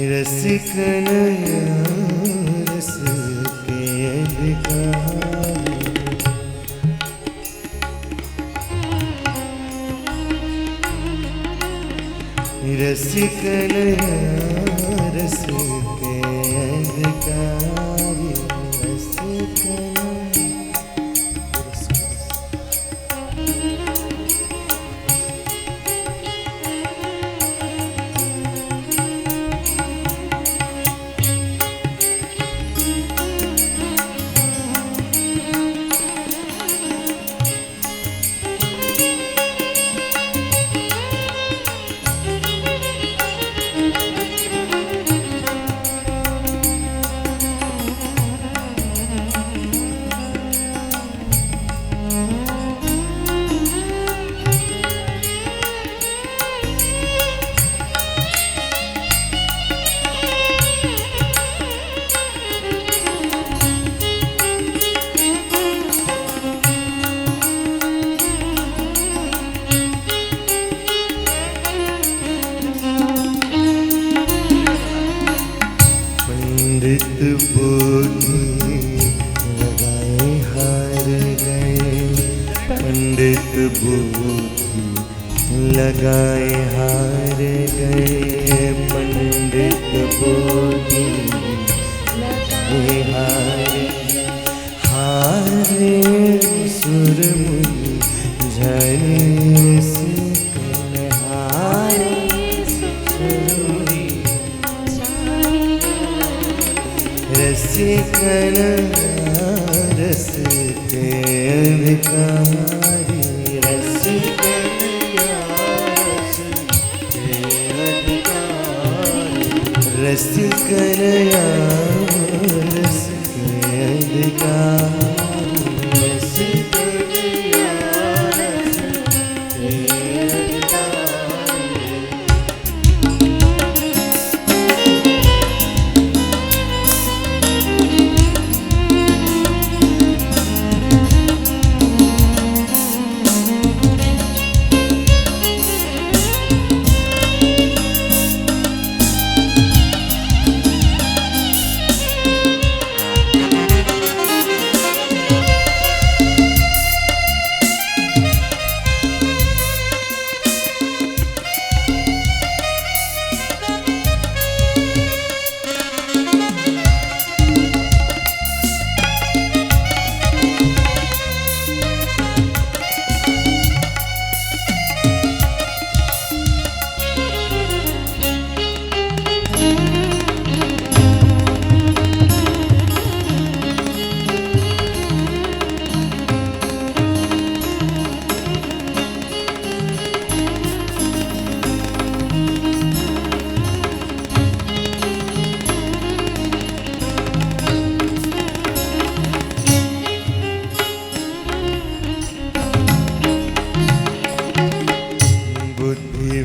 रसिक नया रस के अधिकारी, रसिक नया रस के अधिकारी, रसिक बुद्धि लगाए हार गए, पंडित बुद्धि लगाए हार गए, पंडित बुद्धि लगाए हारे सुर मुनि झरे सिकन हारे सुर मुनि रसिक रस के अधिकारी, रसिक रस के अधिकारी, रसिक रस के अधिकारी, रसिक रस के अधिकारी।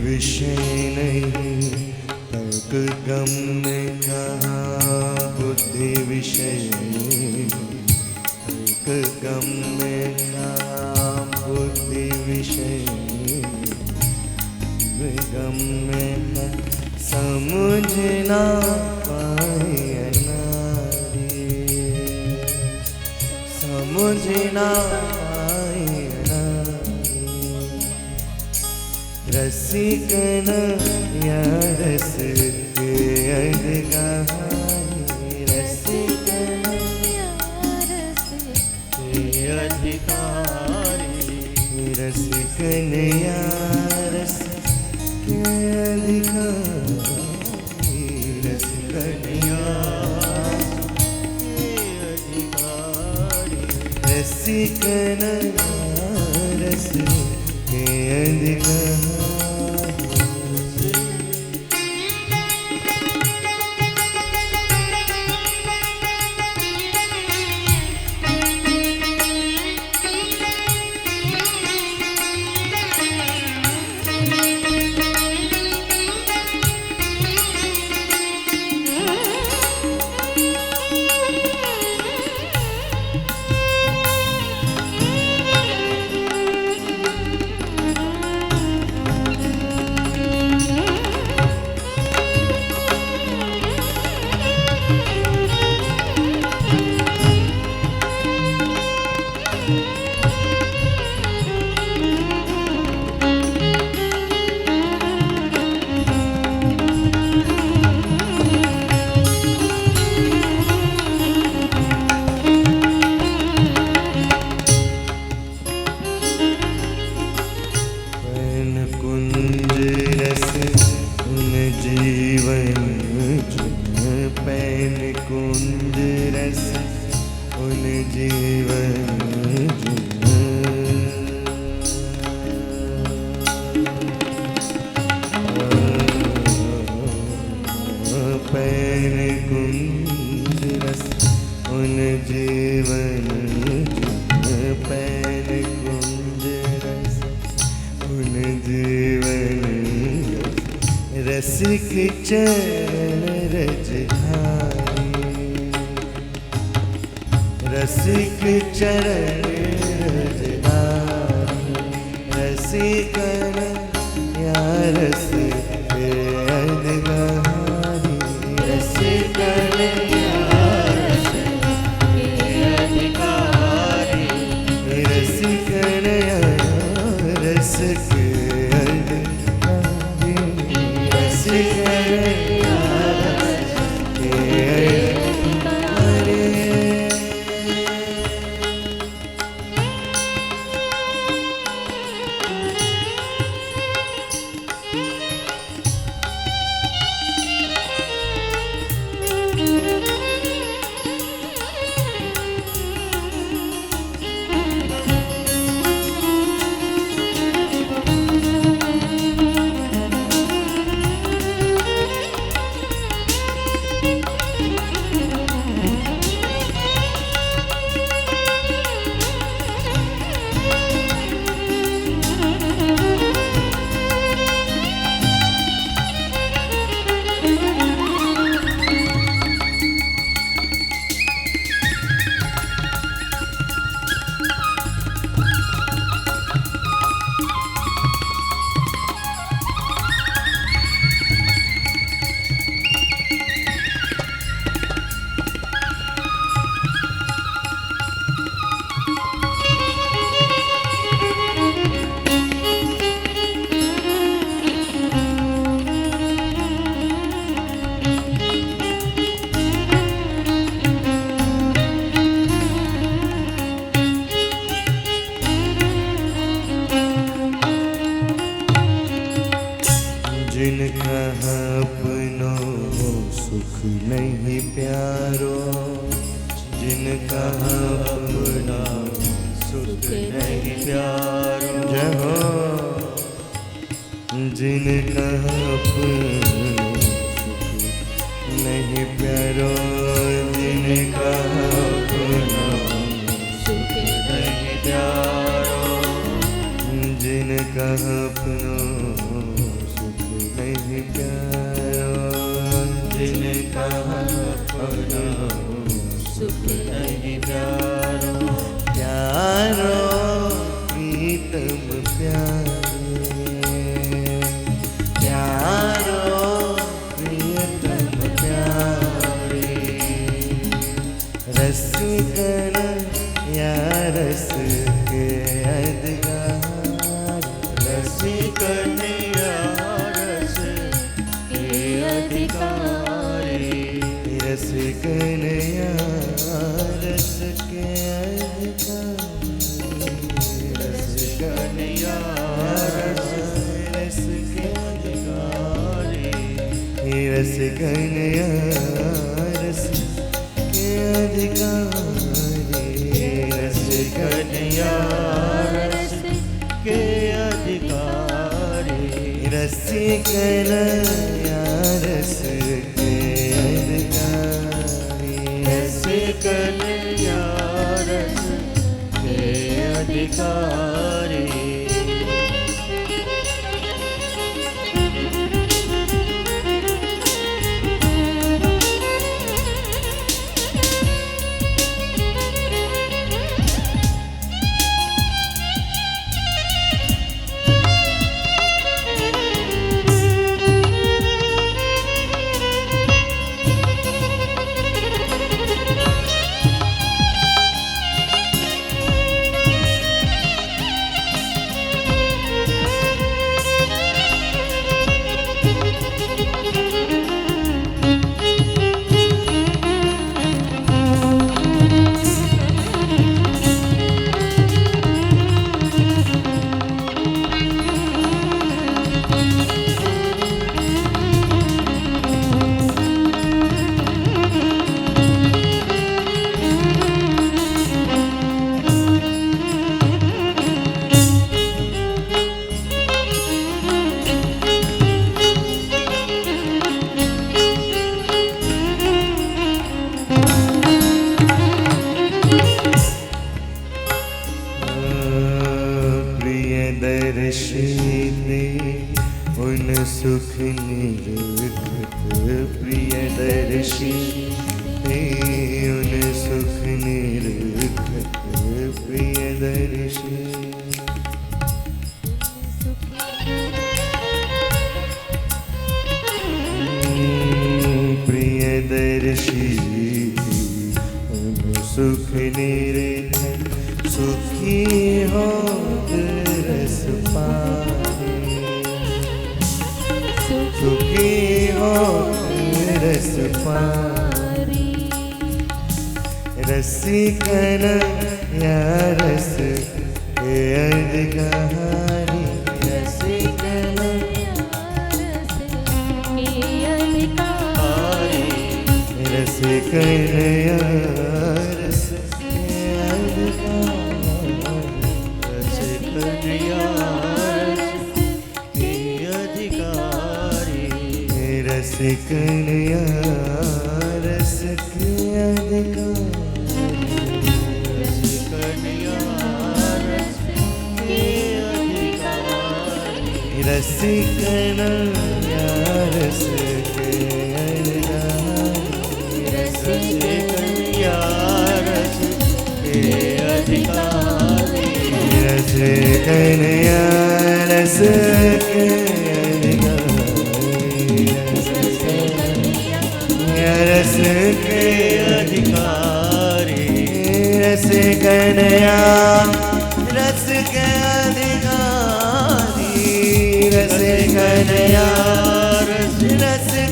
विषय नहीं तर्क गम्य कहाँ, बुद्धि विषय तर्क गम्य कहाँ, बुद्धि विषय गम्य समझ ना पाए नारी, समझ ना पाए नारी, रसिक नया रस के अधिकारी, रसिक नया रस के अधिकारी, रसिक नया रस के अधिकारी, रसिक नया के अधिकारी, रसिक नया रस के अधिकारी। जीवन रसिक चरण रजधारी, रसिक चरण रजधारी, रसिकन या रस के अधिकारी, रसिकन या रस के अधिकारी, रसिकन या रस के अधिकारी, रसिकन या रस के अधिकारी। जिनका अपनों सुख नहीं प्यारो, जिनका अपना सुख नहीं प्यारो, जय हो। जिनका अपनों सुख नहीं प्यारो, जिनका अपना सुख नहीं प्यारो, जिनका अपनों नहीं प्यारो, जिनका अपना सुख नहीं प्यारो, प्यारो प्रीतम प्यारे, प्यारो प्रीतम प्यारे, रसिकन या रस के अधिकार, रसिकन रसिकन या रस के अधिकारी, रसिकन या रस के अधिकारी, रसिकन या रस के अधिकारी, रसिकन या रस के अधिकारी, रसिकन या रस के अधिकारी, रसिकन या रस के अधिकारी। दे उन सुख निरखत प्रियदर्शी दे उन सुख निरखत प्रियदर्शी प्रियदर्शी उन सुख निरखत सुखी हो रस पाए सुखी हो रस पाए रसिकन या रस के अधिकारी रसिकन रसिकन या रस के अधिकारी रसिकन या रस के अधिकारी रसिकन या रस के अधिकारी रसिकन या रस के अधिकारी रसिकन या रस के रस के अधिकारी रसिकन या रस के अधिकारी रसिकन या रस के अधिकारी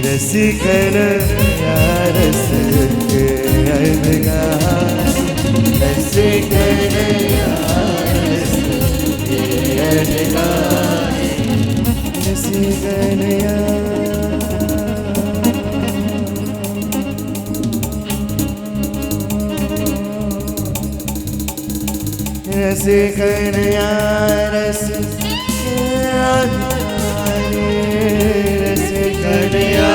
रसिकन या रस के अधिकारी रसिकन या रस के अधिकारी रसिकन या रसिकन या रस के अधिकारी रसिकन या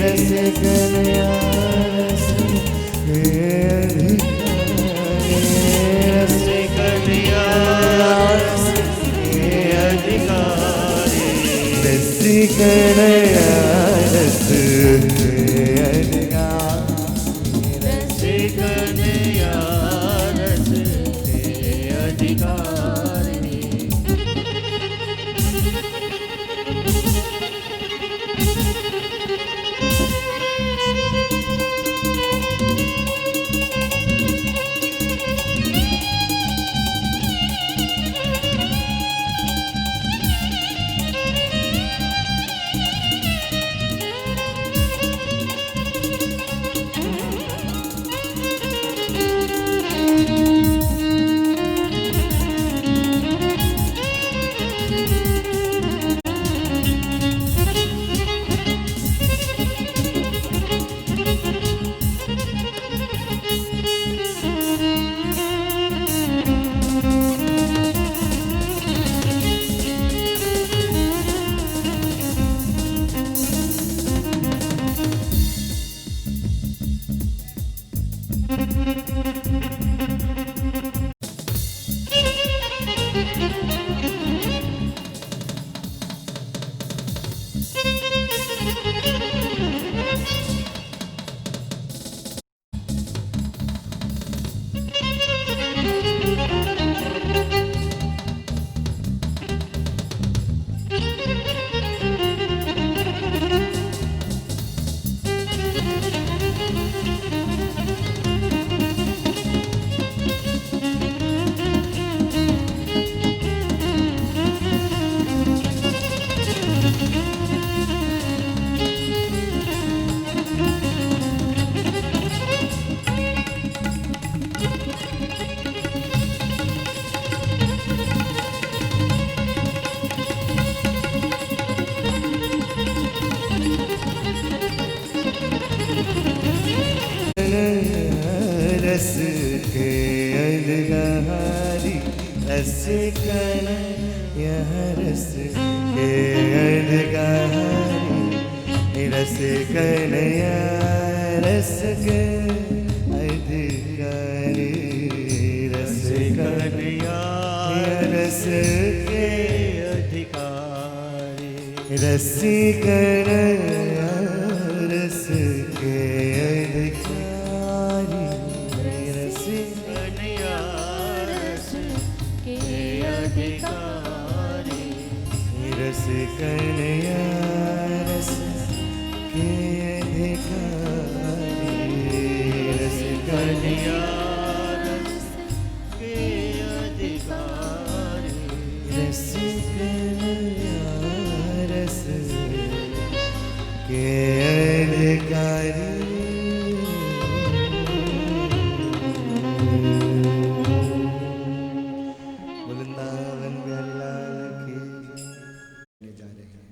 रसिकन या रस के अधिकारी रसिकन या रस के अधिकारी रसिकन या रस के अधिकारी रसिकन या रस के अधिकारी कन्हैया रस के अधिकारी, रस कन्हैया रस के अधिकारी, रस कन्हैया रस के अधिकारी, रस कन्हैया रस के अधिकारी, रस कन्हैया रस के अधिकारी, रस कन्हैया रस के अधिकारी, रस कन्हैया रस के अधिकारी, रस कन्हैया रस के अधिकारी। वृंदावन बिहारी लाल की जय। जा रहे हैं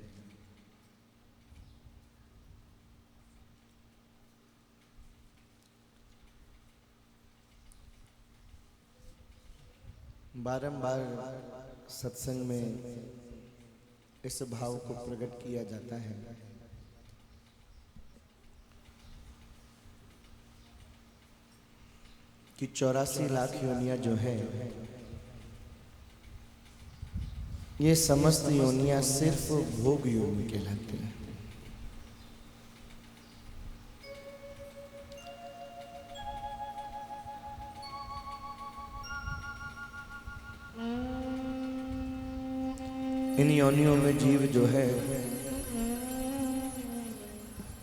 बारंबार सत्संग में इस भाव को प्रकट किया जाता है कि 84 लाख योनियां जो है, ये समस्त योनियां सिर्फ भोग योनि कहलाती हैं। इन योनियों में जीव जो है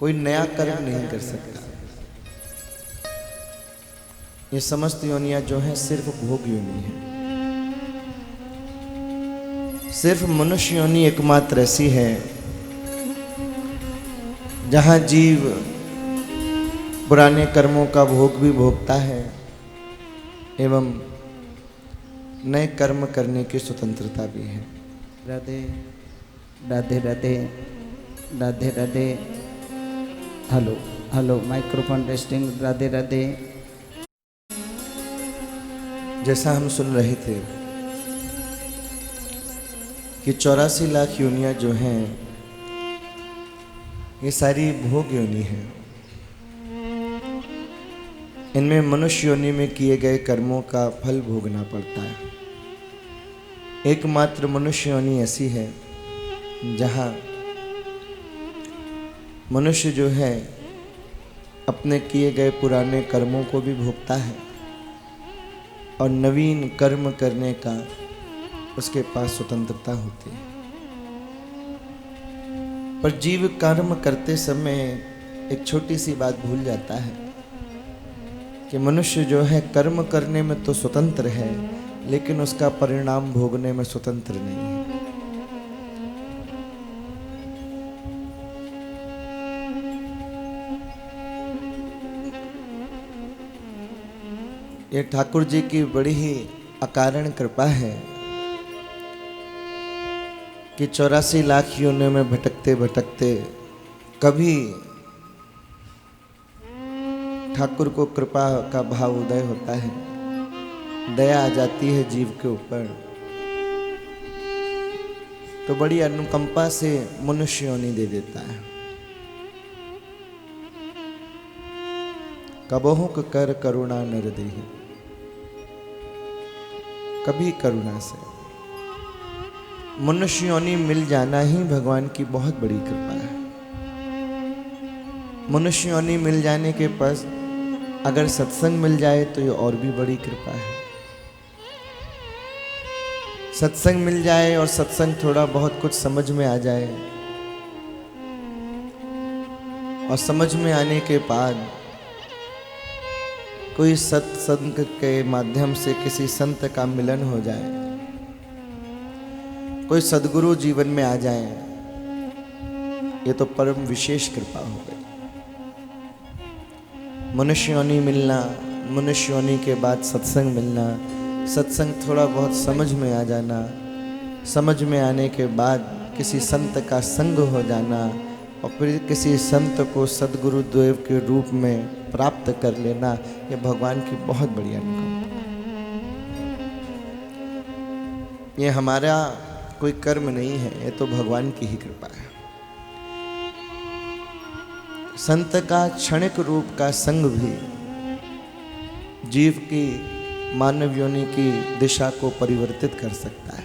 कोई नया कर्म नहीं कर सकता। ये समस्त योनियां जो हैं सिर्फ भोग योनि है। सिर्फ मनुष्य योनि एकमात्र ऐसी है जहां जीव पुराने कर्मों का भोग भी भोगता है एवं नए कर्म करने की स्वतंत्रता भी है। Radhe Radhe Radhe Radhe Radhe. Hello hello, microphone testing. Radhe Radhe. जैसा हम सुन रहे थे कि 84 लाख योनियां जो हैं ये सारी भोग योनि हैं। इनमें मनुष्य योनि में किए गए कर्मों का फल भोगना पड़ता है। एकमात्र मनुष्य योनि ऐसी है जहाँ मनुष्य जो है अपने किए गए पुराने कर्मों को भी भोगता है और नवीन कर्म करने का उसके पास स्वतंत्रता होती है। पर जीव कर्म करते समय एक छोटी सी बात भूल जाता है कि मनुष्य जो है कर्म करने में तो स्वतंत्र है लेकिन उसका परिणाम भोगने में स्वतंत्र नहीं है। ये ठाकुर जी की बड़ी ही अकारण कृपा है कि 84 लाख योनियों में भटकते भटकते कभी ठाकुर को कृपा का भाव उदय होता है, दया आ जाती है जीव के ऊपर, तो बड़ी अनुकंपा से मनुष्य योनि दे देता है। कबहु कर करुणा नर देहि, कभी करुणा से मनुष्य योनि मिल जाना ही भगवान की बहुत बड़ी कृपा है। मनुष्य योनि मिल जाने के पास अगर सत्संग मिल जाए तो ये और भी बड़ी कृपा है। सत्संग मिल जाए और सत्संग थोड़ा बहुत कुछ समझ में आ जाए और समझ में आने के बाद कोई सत्संग के माध्यम से किसी संत का मिलन हो जाए, कोई सद्गुरु जीवन में आ जाए, ये तो परम विशेष कृपा हो गई। मनुष्य योनि मिलना, मनुष्य योनि के बाद सत्संग मिलना, सत्संग थोड़ा बहुत समझ में आ जाना, समझ में आने के बाद किसी संत का संग हो जाना और फिर किसी संत को सद्गुरु देव के रूप में प्राप्त कर लेना, यह भगवान की बहुत बड़ी अनुकंपा। ये हमारा कोई कर्म नहीं है, ये तो भगवान की ही कृपा है। संत का क्षणिक रूप का संग भी जीव की मानव योनि की दिशा को परिवर्तित कर सकता है,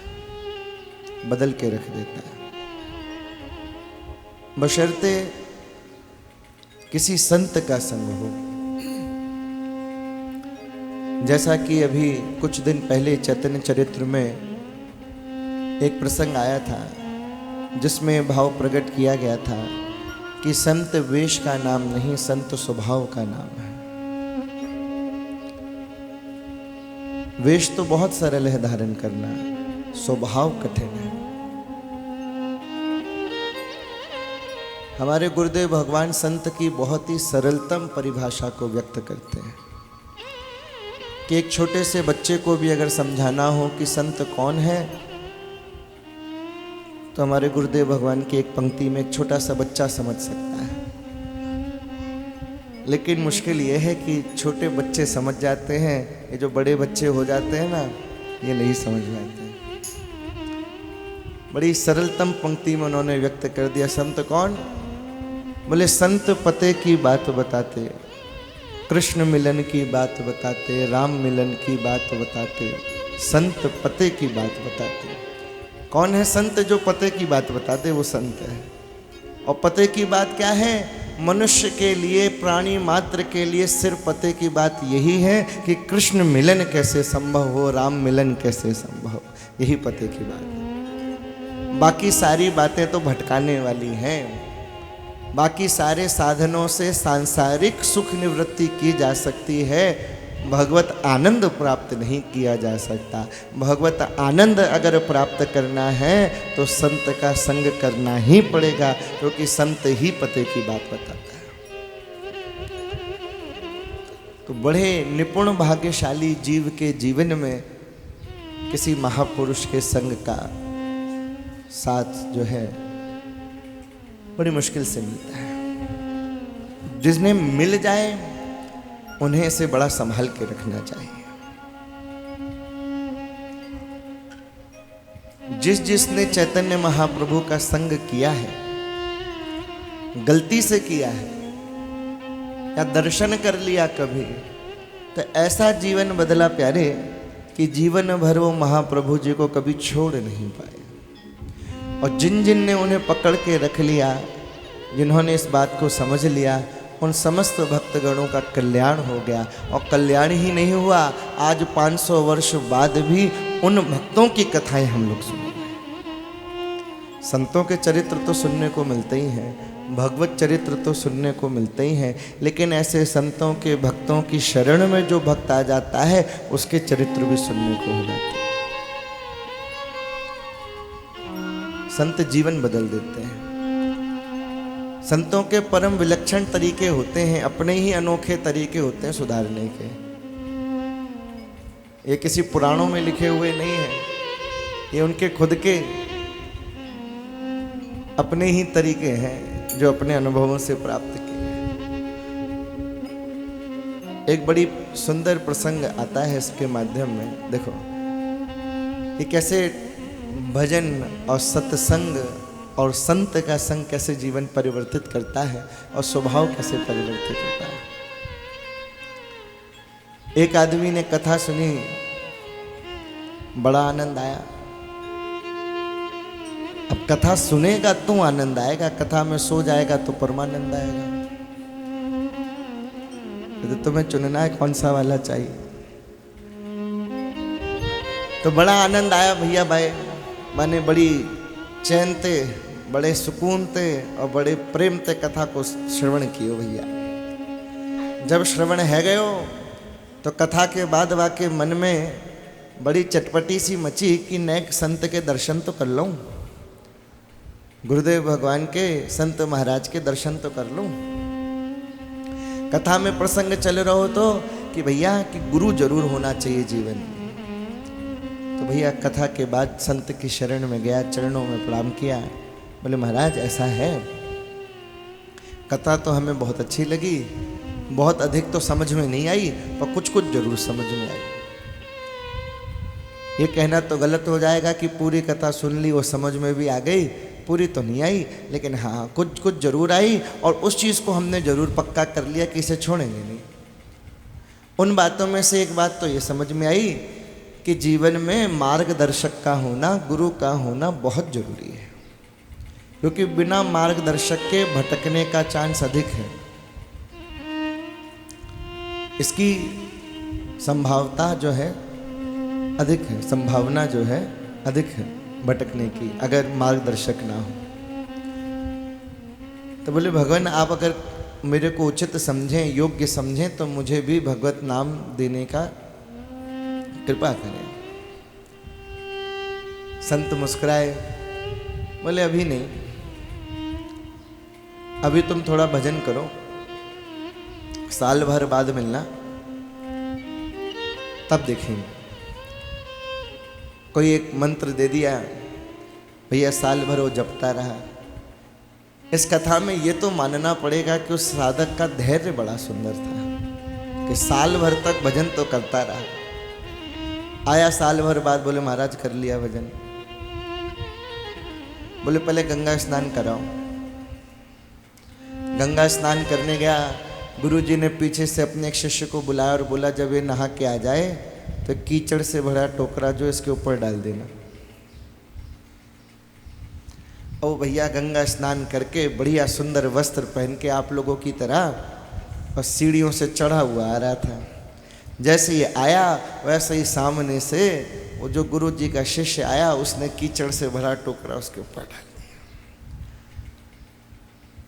बदल के रख देता है, बशर्ते किसी संत का संग हो। जैसा कि अभी कुछ दिन पहले चैतन्य चरित्र में एक प्रसंग आया था जिसमें भाव प्रकट किया गया था कि संत वेश का नाम नहीं, संत स्वभाव का नाम है। वेश तो बहुत सरल है धारण करना, स्वभाव कठिन है। हमारे गुरुदेव भगवान संत की बहुत ही सरलतम परिभाषा को व्यक्त करते हैं कि एक छोटे से बच्चे को भी अगर समझाना हो कि संत कौन है, तो हमारे गुरुदेव भगवान की एक पंक्ति में एक छोटा सा बच्चा समझ सकता है। लेकिन मुश्किल ये है कि छोटे बच्चे समझ जाते हैं, ये जो बड़े बच्चे हो जाते हैं ना, ये नहीं समझ पाते। बड़ी सरलतम पंक्ति में उन्होंने व्यक्त कर दिया, संत कौन? बोले संत पते की बात बताते, कृष्ण मिलन की बात बताते, राम मिलन की बात बताते, संत पते की बात बताते। कौन है संत? जो पते की बात बताते वो संत है। और पते की बात क्या है? मनुष्य के लिए, प्राणी मात्र के लिए सिर्फ पते की बात यही है कि कृष्ण मिलन कैसे संभव हो, राम मिलन कैसे संभव हो, यही पते की बात है। बाकी सारी बातें तो भटकाने वाली हैं। बाकी सारे साधनों से सांसारिक सुख निवृत्ति की जा सकती है, भगवत आनंद प्राप्त नहीं किया जा सकता। भगवत आनंद अगर प्राप्त करना है तो संत का संग करना ही पड़ेगा, क्योंकि संत ही पते की बात बताता है। तो बड़े निपुण भाग्यशाली जीव के जीवन में किसी महापुरुष के संग का साथ जो है बड़ी मुश्किल से मिलता है। जिसने मिल जाए उन्हें से बड़ा संभाल के रखना चाहिए। जिसने चैतन्य महाप्रभु का संग किया है, गलती से किया है या दर्शन कर लिया कभी, तो ऐसा जीवन बदला प्यारे कि जीवन भर वो महाप्रभु जी को कभी छोड़ नहीं पाए। और जिन ने उन्हें पकड़ के रख लिया, जिन्होंने इस बात को समझ लिया, उन समस्त भक्तगणों का कल्याण हो गया। और कल्याण ही नहीं हुआ, आज 500 वर्ष बाद भी उन भक्तों की कथाएं हम लोग सुन रहे हैं। संतों के चरित्र तो सुनने को मिलते ही हैं, भगवत चरित्र तो सुनने को मिलते ही हैं, लेकिन ऐसे संतों के भक्तों की शरण में जो भक्त आ जाता है उसके चरित्र भी सुनने को हो जाते हैं। संत जीवन बदल देते हैं। संतों के परम विलक्षण तरीके होते हैं, अपने ही अनोखे तरीके होते हैं सुधारने के। ये किसी पुराणों में लिखे हुए नहीं है, ये उनके खुद के अपने ही तरीके हैं जो अपने अनुभवों से प्राप्त किए हैं। एक बड़ी सुंदर प्रसंग आता है इसके माध्यम में। देखो ये कैसे भजन और सत्संग और संत का संग कैसे जीवन परिवर्तित करता है और स्वभाव कैसे परिवर्तित होता है। एक आदमी ने कथा सुनी, बड़ा आनंद आया। अब कथा सुनेगा तो आनंद आएगा, कथा में सो जाएगा तो परमानंद आएगा। तो तुम्हें चुनना है कौन सा वाला चाहिए। तो बड़ा आनंद आया भैया भाई, माने बड़ी चैन थे, बड़े सुकून थे और बड़े प्रेम थे कथा को श्रवण कियो भैया। जब श्रवण है गयो तो कथा के बाद वाके मन में बड़ी चटपटी सी मची कि नए संत के दर्शन तो कर लूं, गुरुदेव भगवान के, संत महाराज के दर्शन तो कर लूं। कथा में प्रसंग चल रहा हो तो कि भैया कि गुरु जरूर होना चाहिए जीवन में। तो भैया कथा के बाद संत की शरण में गया, चरणों में प्रणाम किया। बोले महाराज ऐसा है, कथा तो हमें बहुत अच्छी लगी, बहुत अधिक तो समझ में नहीं आई, पर कुछ कुछ जरूर समझ में आई। ये कहना तो गलत हो जाएगा कि पूरी कथा सुन ली, वो समझ में भी आ गई, पूरी तो नहीं आई, लेकिन हाँ कुछ कुछ जरूर आई, और उस चीज़ को हमने जरूर पक्का कर लिया कि इसे छोड़ेंगे नहीं। उन बातों में से एक बात तो ये समझ में आई कि जीवन में मार्गदर्शक का होना, गुरु का होना बहुत जरूरी है, क्योंकि बिना मार्गदर्शक के भटकने का चांस अधिक है। इसकी संभावना जो है अधिक है, संभावना जो है अधिक है भटकने की, अगर मार्गदर्शक ना हो। तो बोले भगवान आप अगर मेरे को उचित समझें, योग्य समझें, तो मुझे भी भगवत नाम देने का कृपा करें। संत मुस्कुराए, बोले अभी नहीं, अभी तुम थोड़ा भजन करो, साल भर बाद मिलना, तब देखेंगे। कोई एक मंत्र दे दिया, भैया साल भर वो जपता रहा। इस कथा में ये तो मानना पड़ेगा कि उस साधक का धैर्य बड़ा सुंदर था कि साल भर तक भजन तो करता रहा। आया साल भर बाद, बोले महाराज कर लिया भजन। बोले पहले गंगा स्नान कराओ। गंगा स्नान करने गया, गुरुजी ने पीछे से अपने एक शिष्य को बुलाया और बोला जब ये नहा के आ जाए तो कीचड़ से भरा टोकरा जो इसके ऊपर डाल देना। ओ भैया गंगा स्नान करके बढ़िया सुंदर वस्त्र पहन के आप लोगों की तरह और सीढ़ियों से चढ़ा हुआ आ रहा था। जैसे ये आया वैसे ही सामने से वो जो गुरु जी का शिष्य आया, उसने कीचड़ से भरा टोकरा उसके ऊपर डाल दिया।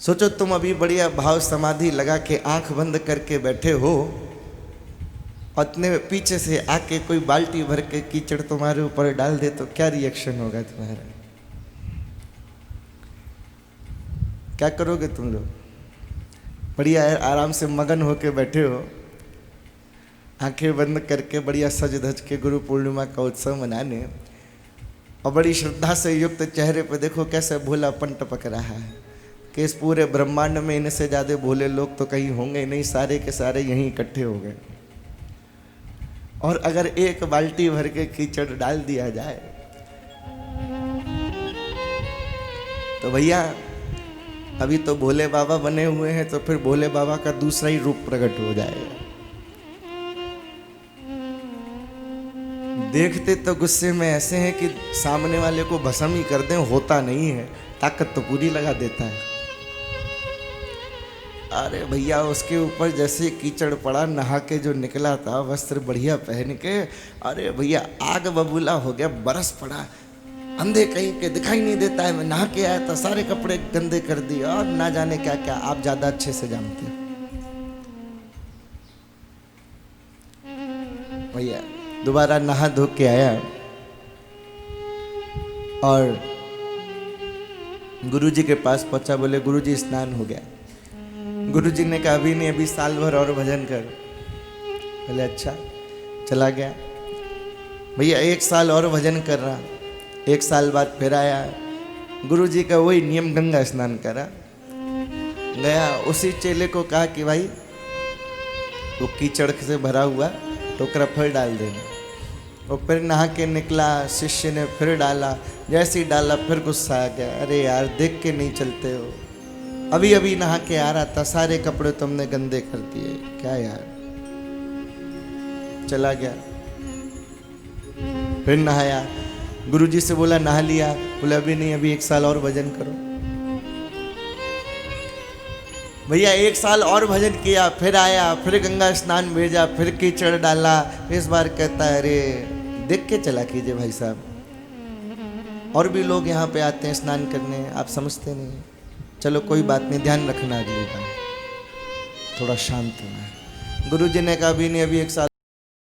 सोचो तुम अभी बढ़िया भाव समाधि लगा के आंख बंद करके बैठे हो, और इतने पीछे से आके कोई बाल्टी भर के कीचड़ तुम्हारे ऊपर डाल दे तो क्या रिएक्शन होगा तुम्हारा? क्या करोगे तुम लोग? बढ़िया आराम से मगन होके बैठे हो, आंखें बंद करके बढ़िया सज धज के गुरु पूर्णिमा का उत्सव मनाने, और बड़ी श्रद्धा से युक्त चेहरे पे देखो कैसे भोलापन टपक रहा है कि इस पूरे ब्रह्मांड में इनसे ज़्यादा भोले लोग तो कहीं होंगे नहीं, सारे के सारे यहीं इकट्ठे हो गए। और अगर एक बाल्टी भर के कीचड़ डाल दिया जाए तो भैया अभी तो भोले बाबा बने हुए हैं, तो फिर भोले बाबा का दूसरा ही रूप प्रकट हो जाएगा। देखते तो गुस्से में ऐसे हैं कि सामने वाले को भस्म ही कर दें, होता नहीं है, ताकत तो पूरी लगा देता है। अरे भैया उसके ऊपर जैसे कीचड़ पड़ा, नहा के जो निकला था वस्त्र बढ़िया पहन के, अरे भैया आग बबूला हो गया, बरस पड़ा, अंधे कहीं के दिखाई नहीं देता है। मैं नहा के आया था, सारे कपड़े गंदे कर दिए और ना जाने क्या क्या, आप ज्यादा अच्छे से जानते हैं। भैया दोबारा नहा धो के आया और गुरुजी के पास पहुंचा, बोले गुरुजी स्नान हो गया। गुरुजी ने कहा अभी नहीं, अभी साल भर और भजन कर। बोले अच्छा। चला गया भैया, एक साल और भजन कर रहा। एक साल बाद फिर आया, गुरुजी का वही नियम, गंगा स्नान करा। गया, उसी चेले को कहा कि भाई वो कीचड़ से भरा हुआ टोकरा फिर डाल देना। वो फिर नहा के निकला, शिष्य ने फिर डाला, जैसे ही डाला फिर गुस्सा आ गया, अरे यार देख के नहीं चलते हो, अभी अभी नहा के आ रहा था, सारे कपड़े तुमने गंदे कर दिए, क्या यार। चला गया, फिर नहाया, गुरुजी से बोला नहा लिया, बोला अभी नहीं, अभी एक साल और भजन करो। भैया एक साल और भजन किया, फिर आया, फिर गंगा स्नान भेजा, फिर कीचड़ डाला। इस बार कहता है अरे देख के चला कीजिए भाई साहब, और भी लोग यहाँ पे आते हैं स्नान करने, आप समझते नहीं। चलो कोई बात नहीं, ध्यान रखना अगली बार थोड़ा शांत होना है। गुरुजी ने कहा अभी नहीं, अभी एक साल